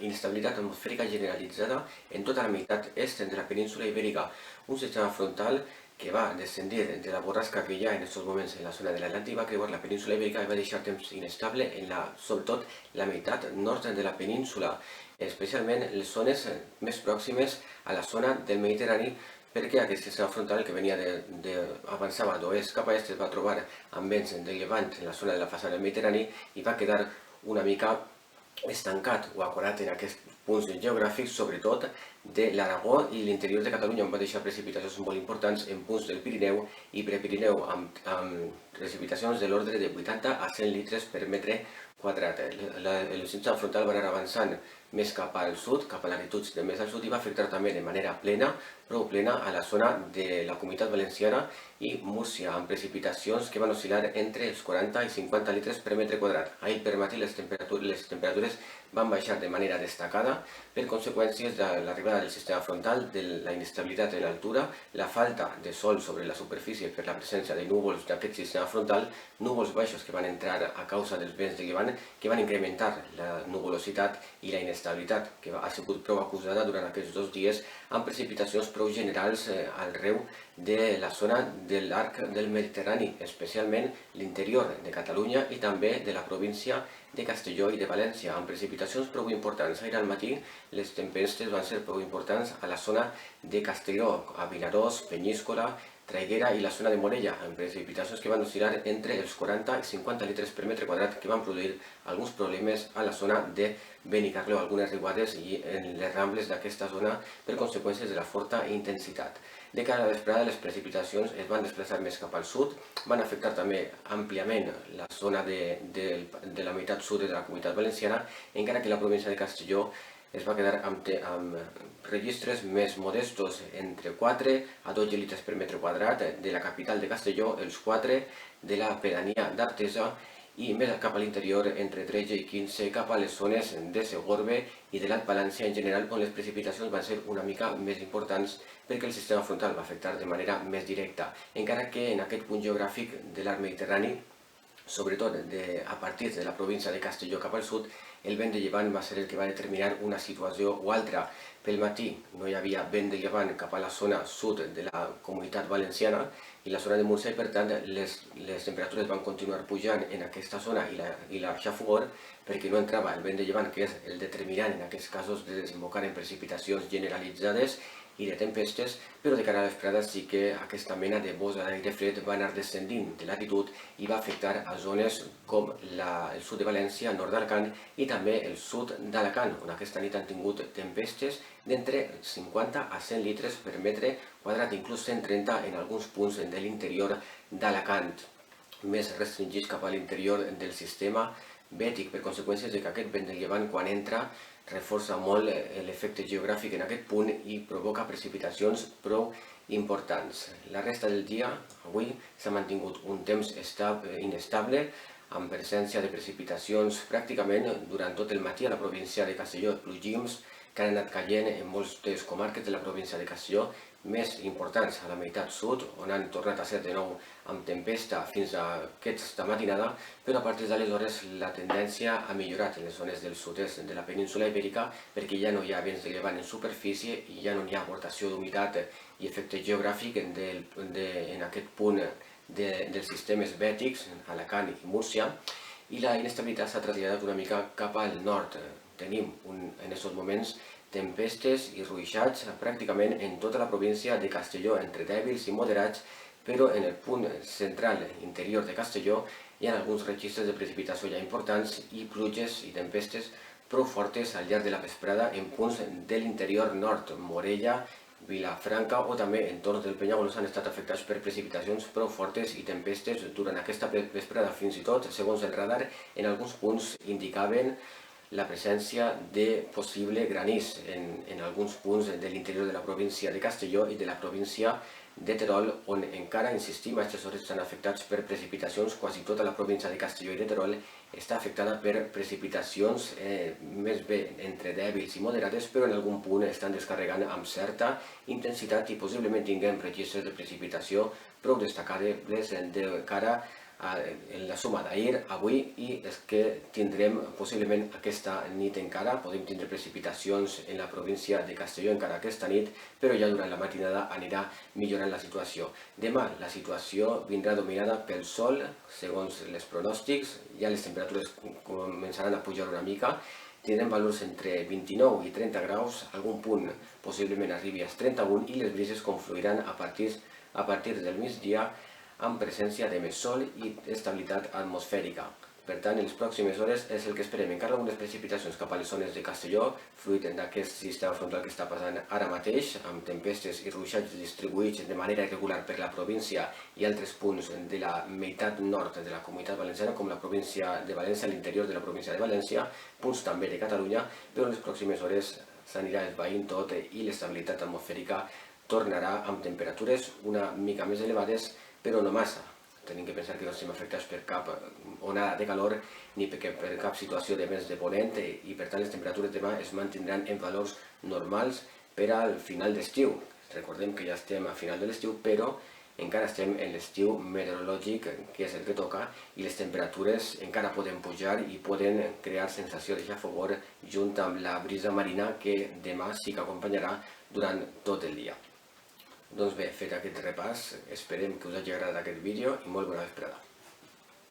inestabilitat atmosfèrica generalitzada en tota la meitat est de la península ibèrica, un sistema frontal que va descendir de la borrasca que hi ha en aquests moments en la zona de l'Atlàntic, va creuar la península ibèrica i va deixar temps inestable en sobretot la meitat nord de la península, especialment les zones més pròximes a la zona del Mediterrani, perquè aquest sistema frontal que avançava d'oest cap a est es va trobar amb vents de llevant en la zona de la façana del Mediterrani i va quedar una mica estancat o acorat en aquests punts geogràfics, sobretot de l'Aragó i l'interior de Catalunya, on va deixar precipitacions molt importants en punts del Pirineu i Prepirineu, amb precipitacions de l'ordre de 80 a 100 litres per metre quadrat. El sistema frontal va anar avançant més cap al sud, cap a latituds de més al sud, i va afectar també de manera plena, prou plena, a la zona de la Comunitat Valenciana i Múrcia, amb precipitacions que van oscil·lar entre els 40 i 50 litres per metre quadrat. Ahir per matí les temperatures van baixar de manera destacada per conseqüències de l'arribada del sistema frontal, de la inestabilitat en l'altura, la falta de sol sobre la superfície per la presència de núvols d'aquest sistema frontal, núvols baixos que van entrar a causa dels vents de llevant, que van incrementar la nuvolositat i la inestabilitat, que ha sigut prou acusada durant aquests 2 dies, amb precipitacions prou generals arreu de la zona de l'arc del Mediterrani, especialment l'interior de Catalunya i també de la província de Castelló i de València, amb precipitacions prou importants. Ahir al matí les tempestes van ser prou importants a la zona de Castelló, a Vinaròs, Penyíscola, Traiguera i la zona de Morella, amb precipitacions que van oscil·lar entre els 40 i 50 litres per metre quadrat, que van produir alguns problemes a la zona de Benicarló, algunes riuades i en les rambles d'aquesta zona per conseqüències de la forta intensitat. De cara a la vesprada, les precipitacions es van desplaçar més cap al sud, van afectar també àmpliament la zona de la meitat sud de la Comunitat Valenciana, encara que la província de Castelló es va quedar amb registres més modestos, entre 4 a 12 litres per metre quadrat de la capital de Castelló, els 4 de la pedania d'Artesa i més cap a l'interior entre 13 i 15 cap a les zones de Segorbe i de l'Alt Palància en general, on les precipitacions van ser una mica més importants perquè el sistema frontal va afectar de manera més directa, encara que en aquest punt geogràfic de l'arc mediterrani, sobretot a partir de la província de Castelló cap al sud, el vent de llevant va ser el que va determinar una situació o altra. Pel matí no hi havia vent de llevant cap a la zona sud de la Comunitat Valenciana i la zona de Múrcia, i per tant les temperatures van continuar pujant en aquesta zona i la xafogor, perquè no entrava el vent de llevant, que és el determinant en aquests casos de desembocar en precipitacions generalitzades i de tempestes, però de cara a la vesprada sí que aquesta mena de bossa d'aire fred va anar descendint de latitud i va afectar a zones com el sud de València, nord d'Alacant i també el sud d'Alacant, on aquesta nit han tingut tempestes d'entre 50 a 100 litres per metre quadrat, inclús 130 en alguns punts de l'interior d'Alacant, més restringits cap a l'interior del sistema bètic, per conseqüències que aquest vent de llevant, quan entra, reforça molt l'efecte geogràfic en aquest punt i provoca precipitacions prou importants. La resta del dia, avui, s'ha mantingut un temps inestable, amb presència de precipitacions pràcticament durant tot el matí a la província de Castelló, plogins que han anat caient en moltes comarques de la província de Castelló, més importants a la meitat sud, on han tornat a ser de nou amb tempesta fins a aquesta matinada, però a partir d'aleshores la tendència ha millorat en les zones del sud-est de la península ibèrica, perquè ja no hi ha vents de llevant en superfície i ja no hi ha aportació d'humitat i efecte geogràfic en aquest punt dels sistemes bètics, Alacant i Múrcia, i la inestabilitat s'ha traslladat una mica cap al nord. Tenim en aquests moments tempestes i ruixats pràcticament en tota la província de Castelló, entre dèbils i moderats, però en el punt central interior de Castelló hi ha alguns registres de precipitació ja importants i pluges i tempestes prou fortes al llarg de la vesprada en punts de l'interior nord, Morella, Vilafranca o també entorns del Penyagol han estat afectats per precipitacions prou fortes i tempestes durant aquesta vesprada. Fins i tot, segons el radar, en alguns punts indicaven la presència de possible granís en alguns punts de l'interior de la província de Castelló i de la província de Terol, on encara, insistim, a aquestes hores estan afectats per precipitacions. Quasi tota la província de Castelló i de Terol està afectada per precipitacions més bé entre dèbils i moderades, però en algun punt estan descarregant amb certa intensitat i possiblement tinguem registres de precipitació prou destacables de cara en la suma d'ahir, avui, i és que tindrem possiblement aquesta nit encara, podem tindre precipitacions en la província de Castelló encara aquesta nit, però ja durant la matinada anirà millorant la situació. Demà la situació vindrà dominada pel sol, segons els pronòstics, ja les temperatures començaran a pujar una mica, tindrem valors entre 29 i 30 graus, algun punt possiblement arribi als 31 i les brises confluiran a partir del migdia amb presència de més sol i estabilitat atmosfèrica. Per tant, en les pròximes hores és el que esperem. Encara algunes precipitacions cap a les zones de Castelló, fruit d'aquest sistema frontal que està passant ara mateix, amb tempestes i ruixats distribuïts de manera irregular per la província i altres punts de la meitat nord de la Comunitat Valenciana, com la província de València, l'interior de la província de València, punts també de Catalunya, però en les pròximes hores s'anirà esvaint tot i l'estabilitat atmosfèrica tornarà amb temperatures una mica més elevades, però no massa. Tenim que pensar que no estem afectats per cap onada de calor ni per cap situació de vents de ponent i per tant les temperatures demà es mantindran en valors normals per al final d'estiu. Recordem que ja estem a final de l'estiu, però encara estem en l'estiu meteorològic, que és el que toca, i les temperatures encara poden pujar i poden crear sensació de xafogor junt amb la brisa marina que demà sí que acompanyarà durant tot el dia. Doncs bé, fet aquest repàs, esperem que us hagi agradat aquest vídeo i molt bona vesprada.